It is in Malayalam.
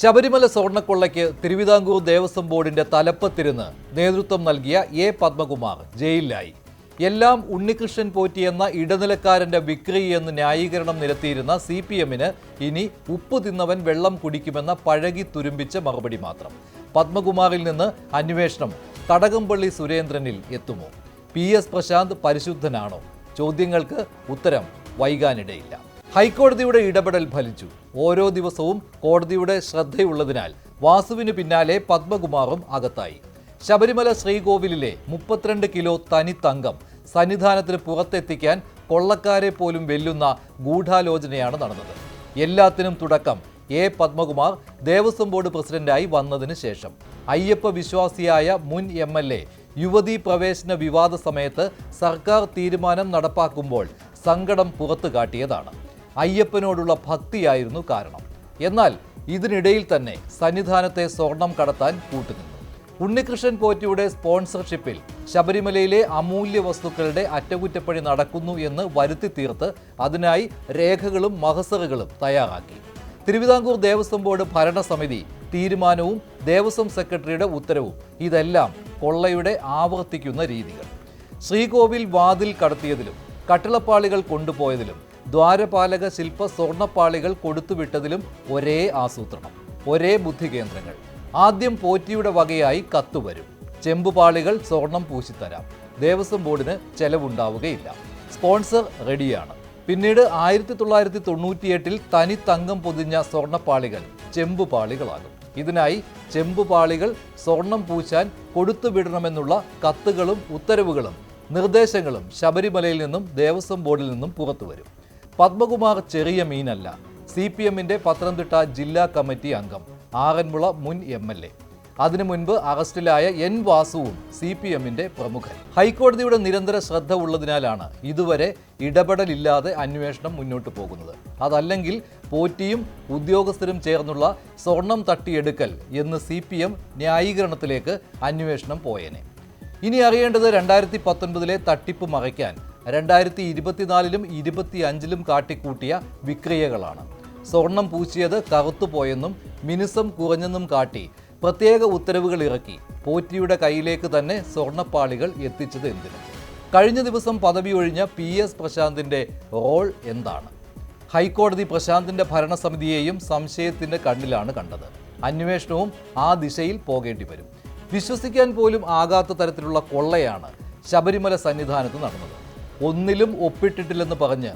ശബരിമല സ്വർണ്ണക്കൊള്ളയ്ക്ക് തിരുവിതാംകൂർ ദേവസ്വം ബോർഡിന്റെ തലപ്പത്തിരുന്ന് നേതൃത്വം നൽകിയ എ പത്മകുമാർ ജയിലിലായി. എല്ലാം ഉണ്ണികൃഷ്ണൻ പോറ്റിയെന്ന ഇടനിലക്കാരന്റെ വിക്രി എന്ന് ന്യായീകരണം നിരത്തിയിരുന്ന CPM-ന് ഇനി ഉപ്പ് തിന്നവൻ വെള്ളം കുടിക്കുമെന്ന പഴകി തുരുമ്പിച്ച മറുപടി മാത്രം. പത്മകുമാറിൽ നിന്ന് അന്വേഷണം കടകംപള്ളി സുരേന്ദ്രനിൽ എത്തുമോ? PS പ്രശാന്ത് പരിശുദ്ധനാണോ? ചോദ്യങ്ങൾക്ക് ഉത്തരം വൈകാനിടയില്ല. ഹൈക്കോടതിയുടെ ഇടപെടൽ ഫലിച്ചു. ഓരോ ദിവസവും കോടതിയുടെ ശ്രദ്ധയുള്ളതിനാൽ വാസുവിന് പിന്നാലെ പത്മകുമാറും അകത്തായി. ശബരിമല ശ്രീകോവിലിലെ 32 കിലോ തനി തങ്കം സന്നിധാനത്തിന് പുറത്തെത്തിക്കാൻ കൊള്ളക്കാരെ പോലും വെല്ലുന്ന ഗൂഢാലോചനയാണ് നടന്നത്. എല്ലാത്തിനും തുടക്കം എ പത്മകുമാർ ദേവസ്വം ബോർഡ് പ്രസിഡന്റായി വന്നതിന് ശേഷം. അയ്യപ്പ വിശ്വാസിയായ മുൻ MLA യുവതീ പ്രവേശന വിവാദ സമയത്ത് സർക്കാർ തീരുമാനം നടപ്പാക്കുമ്പോൾ സങ്കടം പുറത്തു കാട്ടിയതാണ്. അയ്യപ്പനോടുള്ള ഭക്തിയായിരുന്നു കാരണം. എന്നാൽ ഇതിനിടയിൽ തന്നെ സന്നിധാനത്തെ സ്വർണം കടത്താൻ കൂട്ടുനിന്നു. ഉണ്ണികൃഷ്ണൻ പോറ്റിയുടെ സ്പോൺസർഷിപ്പിൽ ശബരിമലയിലെ അമൂല്യ വസ്തുക്കളുടെ അറ്റകുറ്റപ്പണി നടക്കുന്നു എന്ന് വരുത്തി തീർത്ത് അതിനായി രേഖകളും മഹസറുകളും തയ്യാറാക്കി. തിരുവിതാംകൂർ ദേവസ്വം ബോർഡ് ഭരണസമിതി തീരുമാനവും ദേവസ്വം സെക്രട്ടറിയുടെ ഉത്തരവും ഇതെല്ലാം കൊള്ളയുടെ ആവർത്തിക്കുന്ന രീതികൾ. ശ്രീകോവിൽ വാതിൽ കടത്തിയതിലും കട്ടിളപ്പാളികൾ കൊണ്ടുപോയതിലും ദ്വാരപാലക ശില്പ സ്വർണ്ണപ്പാളികൾ കൊടുത്തുവിട്ടതിലും ഒരേ ആസൂത്രണം, ഒരേ ബുദ്ധികേന്ദ്രങ്ങൾ. ആദ്യം പോറ്റിയുടെ വകയായി കത്തുവരും. ചെമ്പുപാളികൾ സ്വർണം പൂശിത്തരാം. ദേവസ്വം ബോർഡിന് ചെലവുണ്ടാവുകയില്ല. സ്പോൺസർ റെഡിയാണ്. പിന്നീട് 1998 തനി തങ്കം പൊതിഞ്ഞ സ്വർണ്ണപ്പാളികൾ ചെമ്പുപാളികളാകും. ഇതിനായി ചെമ്പുപാളികൾ സ്വർണം പൂശാൻ കൊടുത്തുവിടണമെന്നുള്ള കത്തുകളും ഉത്തരവുകളും നിർദ്ദേശങ്ങളും ശബരിമലയിൽ നിന്നും ദേവസ്വം ബോർഡിൽ നിന്നും പുറത്തുവരും. പത്മകുമാർ ചെറിയ മീനല്ല. CPM-ന്റെ പത്തനംതിട്ട ജില്ലാ കമ്മിറ്റി അംഗം, ആറന്മുള മുൻ MLA. അതിനു മുൻപ് അറസ്റ്റിലായ N വാസുവും CPM-ന്റെ പ്രമുഖൻ. ഹൈക്കോടതിയുടെ നിരന്തര ശ്രദ്ധ ഉള്ളതിനാലാണ് ഇതുവരെ ഇടപെടലില്ലാതെ അന്വേഷണം മുന്നോട്ട് പോകുന്നത്. അതല്ലെങ്കിൽ പോറ്റിയും ഉദ്യോഗസ്ഥരും ചേർന്നുള്ള സ്വർണം തട്ടിയെടുക്കൽ എന്ന് CPM ന്യായീകരണത്തിലേക്ക് അന്വേഷണം പോയേനെ. ഇനി അറിയേണ്ടത് 2019 തട്ടിപ്പ് മറയ്ക്കാൻ 2024 25 കാട്ടിക്കൂട്ടിയ വിക്രിയകളാണ്. സ്വർണം പൂശിയത് കറുത്തുപോയെന്നും മിനുസം കുറഞ്ഞെന്നും കാട്ടി പ്രത്യേക ഉത്തരവുകൾ ഇറക്കി പോറ്റിയുടെ കയ്യിലേക്ക് തന്നെ സ്വർണ്ണപ്പാളികൾ എത്തിച്ചത് എന്തിന്? കഴിഞ്ഞ ദിവസം പദവി ഒഴിഞ്ഞ PS പ്രശാന്തിൻ്റെ റോൾ എന്താണ്? ഹൈക്കോടതി പ്രശാന്തിൻ്റെ ഭരണസമിതിയെയും സംശയത്തിൻ്റെ കണ്ണിലാണ് കണ്ടത്. അന്വേഷണവും ആ ദിശയിൽ പോകേണ്ടി വരും. വിശ്വസിക്കാൻ പോലും ആകാത്ത തരത്തിലുള്ള കൊള്ളയാണ് ശബരിമല സന്നിധാനത്ത് നടന്നത്. ഒന്നിലും ഒപ്പിട്ടിട്ടില്ലെന്ന് പറഞ്ഞ്